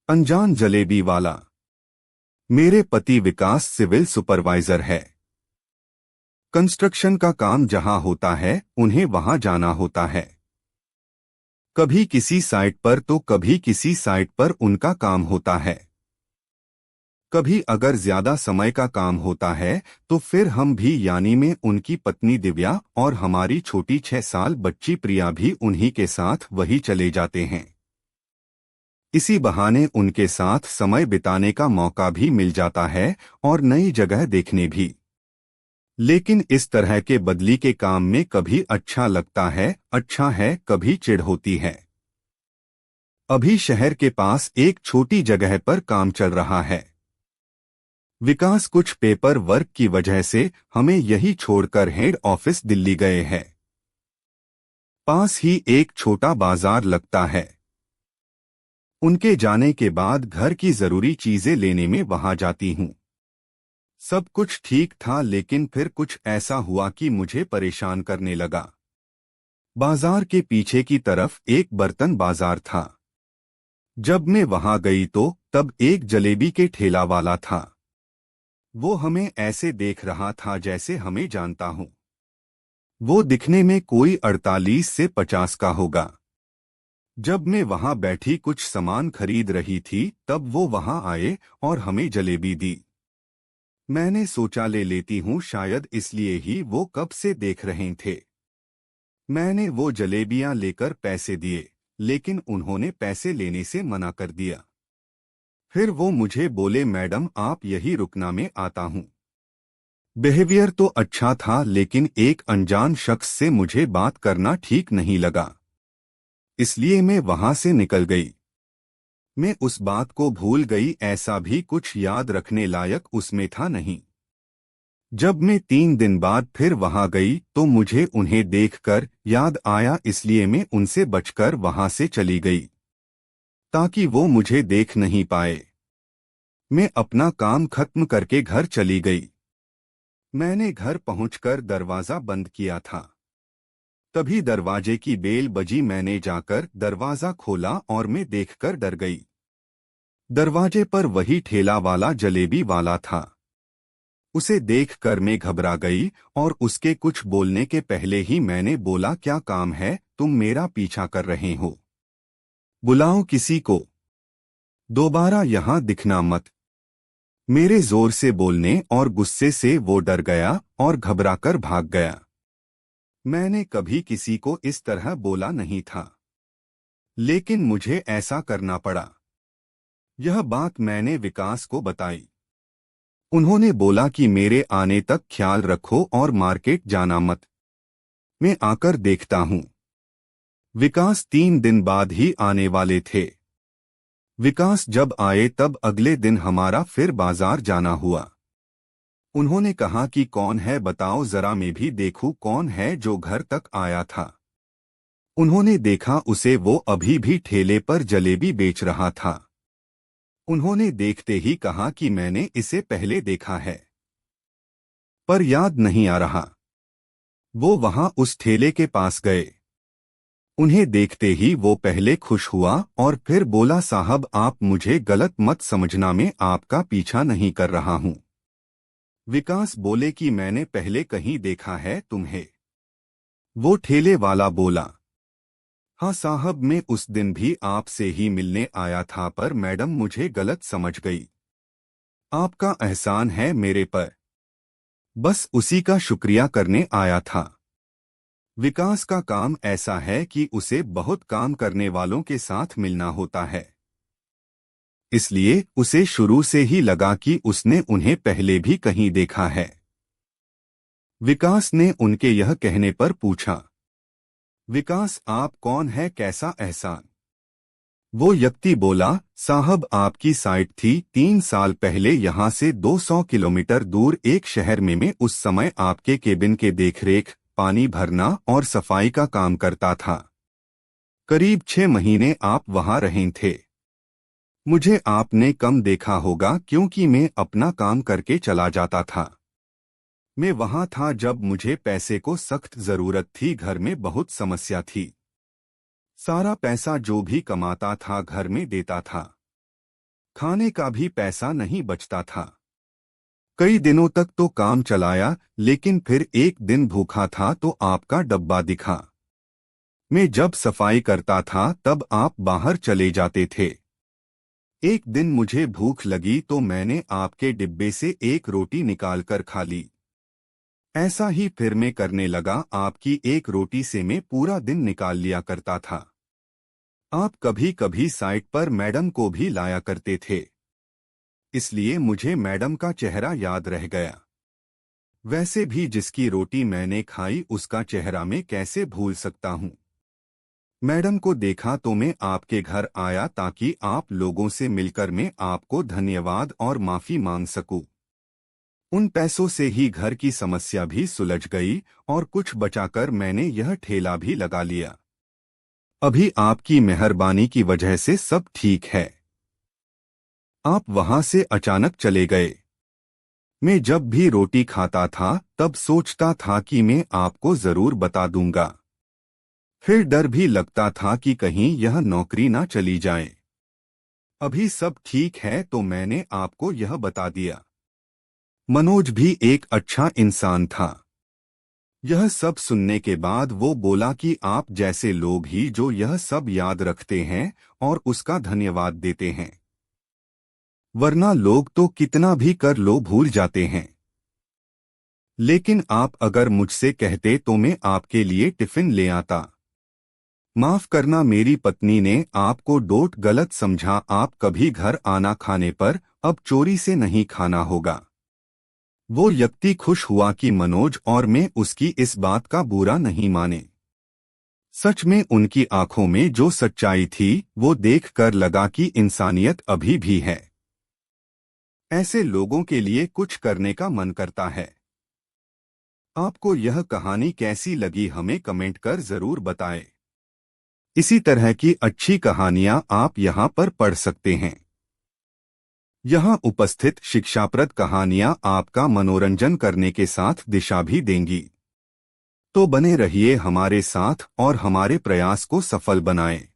अनजान जलेबी वाला। मेरे पति विकास सिविल सुपरवाइजर है। कंस्ट्रक्शन का काम जहां होता है उन्हें वहां जाना होता है। कभी किसी साइट पर तो कभी किसी साइट पर उनका काम होता है। कभी अगर ज्यादा समय का काम होता है तो फिर हम भी यानी में उनकी पत्नी दिव्या और हमारी छोटी 6 साल बच्ची प्रिया भी उन्हीं के साथ वही चले जाते हैं। इसी बहाने उनके साथ समय बिताने का मौका भी मिल जाता है और नई जगह देखने भी। लेकिन इस तरह के बदली के काम में कभी अच्छा लगता है, अच्छा है, कभी चिढ़ होती है। अभी शहर के पास एक छोटी जगह पर काम चल रहा है। विकास कुछ पेपर वर्क की वजह से हमें यही छोड़कर हेड ऑफिस दिल्ली गए हैं। पास ही एक छोटा बाजार लगता है। उनके जाने के बाद घर की जरूरी चीजें लेने में वहां जाती हूं। सब कुछ ठीक था लेकिन फिर कुछ ऐसा हुआ कि मुझे परेशान करने लगा। बाजार के पीछे की तरफ एक बर्तन बाजार था। जब मैं वहां गई तो तब एक जलेबी के ठेला वाला था। वो हमें ऐसे देख रहा था जैसे हमें जानता हूं। वो दिखने में कोई 48 से 50 का होगा। जब मैं वहां बैठी कुछ सामान खरीद रही थी तब वो वहां आए और हमें जलेबी दी। मैंने सोचा ले लेती हूं, शायद इसलिए ही वो कब से देख रहे थे। मैंने वो जलेबियां लेकर पैसे दिए लेकिन उन्होंने पैसे लेने से मना कर दिया। फिर वो मुझे बोले, मैडम आप यही रुकना, मैं आता हूं। बिहेवियर तो अच्छा था लेकिन एक अनजान शख्स से मुझे बात करना ठीक नहीं लगा, इसलिए मैं वहां से निकल गई। मैं उस बात को भूल गई, ऐसा भी कुछ याद रखने लायक उसमें था नहीं। जब मैं 3 दिन बाद फिर वहां गई तो मुझे उन्हें देखकर याद आया, इसलिए मैं उनसे बचकर वहां से चली गई ताकि वो मुझे देख नहीं पाए। मैं अपना काम खत्म करके घर चली गई। मैंने घर पहुंचकर दरवाजा बंद किया था। तभी दरवाजे की बेल बजी। मैंने जाकर दरवाजा खोला और मैं देखकर डर गई। दरवाजे पर वही ठेला वाला जलेबी वाला था। उसे देखकर मैं घबरा गई और उसके कुछ बोलने के पहले ही मैंने बोला, क्या काम है, तुम मेरा पीछा कर रहे हो? बुलाओ किसी को, दोबारा यहां दिखना मत। मेरे जोर से बोलने और गुस्से से वो डर गया और घबराकर भाग गया। मैंने कभी किसी को इस तरह बोला नहीं था, लेकिन मुझे ऐसा करना पड़ा। यह बात मैंने विकास को बताई। उन्होंने बोला कि मेरे आने तक ख्याल रखो और मार्केट जाना मत, मैं आकर देखता हूं। विकास 3 दिन बाद ही आने वाले थे। विकास जब आए तब अगले दिन हमारा फिर बाजार जाना हुआ। उन्होंने कहा कि कौन है बताओ जरा, मैं भी देखूं कौन है जो घर तक आया था। उन्होंने देखा उसे, वो अभी भी ठेले पर जलेबी बेच रहा था। उन्होंने देखते ही कहा कि मैंने इसे पहले देखा है पर याद नहीं आ रहा। वो वहां उस ठेले के पास गए। उन्हें देखते ही वो पहले खुश हुआ और फिर बोला, साहब आप मुझे गलत मत समझना, मैं आपका पीछा नहीं कर रहा हूं। विकास बोले कि मैंने पहले कहीं देखा है तुम्हें। वो ठेले वाला बोला, हाँ साहब, मैं उस दिन भी आपसे ही मिलने आया था पर मैडम मुझे गलत समझ गई। आपका एहसान है मेरे पर, बस उसी का शुक्रिया करने आया था। विकास का काम ऐसा है कि उसे बहुत काम करने वालों के साथ मिलना होता है, इसलिए उसे शुरू से ही लगा कि उसने उन्हें पहले भी कहीं देखा है। विकास ने उनके यह कहने पर पूछा, विकास आप कौन है, कैसा एहसान? वो व्यक्ति बोला, साहब आपकी साइट थी 3 साल पहले यहाँ से 200 किलोमीटर दूर एक शहर में। मैं उस समय आपके केबिन के देखरेख, पानी भरना और सफाई का काम करता था। करीब 6 महीने आप वहां रहे थे। मुझे आपने कम देखा होगा क्योंकि मैं अपना काम करके चला जाता था। मैं वहां था जब मुझे पैसे को सख्त जरूरत थी, घर में बहुत समस्या थी। सारा पैसा जो भी कमाता था घर में देता था। खाने का भी पैसा नहीं बचता था। कई दिनों तक तो काम चलाया, लेकिन फिर एक दिन भूखा था तो आपका डब्बा दिखा। मैं जब सफाई करता था तब आप बाहर चले जाते थे। एक दिन मुझे भूख लगी तो मैंने आपके डिब्बे से एक रोटी निकालकर खा ली। ऐसा ही फिर मैं करने लगा, आपकी एक रोटी से मैं पूरा दिन निकाल लिया करता था। आप कभी कभी साइट पर मैडम को भी लाया करते थे, इसलिए मुझे मैडम का चेहरा याद रह गया। वैसे भी जिसकी रोटी मैंने खाई उसका चेहरा मैं कैसे भूल सकता हूँ। मैडम को देखा तो मैं आपके घर आया ताकि आप लोगों से मिलकर मैं आपको धन्यवाद और माफी मांग सकूं। उन पैसों से ही घर की समस्या भी सुलझ गई और कुछ बचाकर मैंने यह ठेला भी लगा लिया। अभी आपकी मेहरबानी की वजह से सब ठीक है। आप वहां से अचानक चले गए। मैं जब भी रोटी खाता था तब सोचता था कि मैं आपको जरूर बता दूंगा। फिर डर भी लगता था कि कहीं यह नौकरी ना चली जाए। अभी सब ठीक है तो मैंने आपको यह बता दिया। मनोज भी एक अच्छा इंसान था। यह सब सुनने के बाद वो बोला कि आप जैसे लोग ही जो यह सब याद रखते हैं और उसका धन्यवाद देते हैं, वरना लोग तो कितना भी कर लो भूल जाते हैं। लेकिन आप अगर मुझसे कहते तो मैं आपके लिए टिफिन ले आता। माफ करना, मेरी पत्नी ने आपको डोट गलत समझा। आप कभी घर आना खाने पर अब चोरी से नहीं खाना होगा। वो व्यक्ति खुश हुआ कि मनोज और मैं उसकी इस बात का बुरा नहीं माने। सच में उनकी आंखों में जो सच्चाई थी वो देखकर लगा कि इंसानियत अभी भी है। ऐसे लोगों के लिए कुछ करने का मन करता है। आपको यह कहानी कैसी लगी हमें कमेंट कर जरूर बताएं। इसी तरह की अच्छी कहानियां आप यहां पर पढ़ सकते हैं। यहाँ उपस्थित शिक्षाप्रद कहानियां आपका मनोरंजन करने के साथ दिशा भी देंगी। तो बने रहिए हमारे साथ और हमारे प्रयास को सफल बनाएं।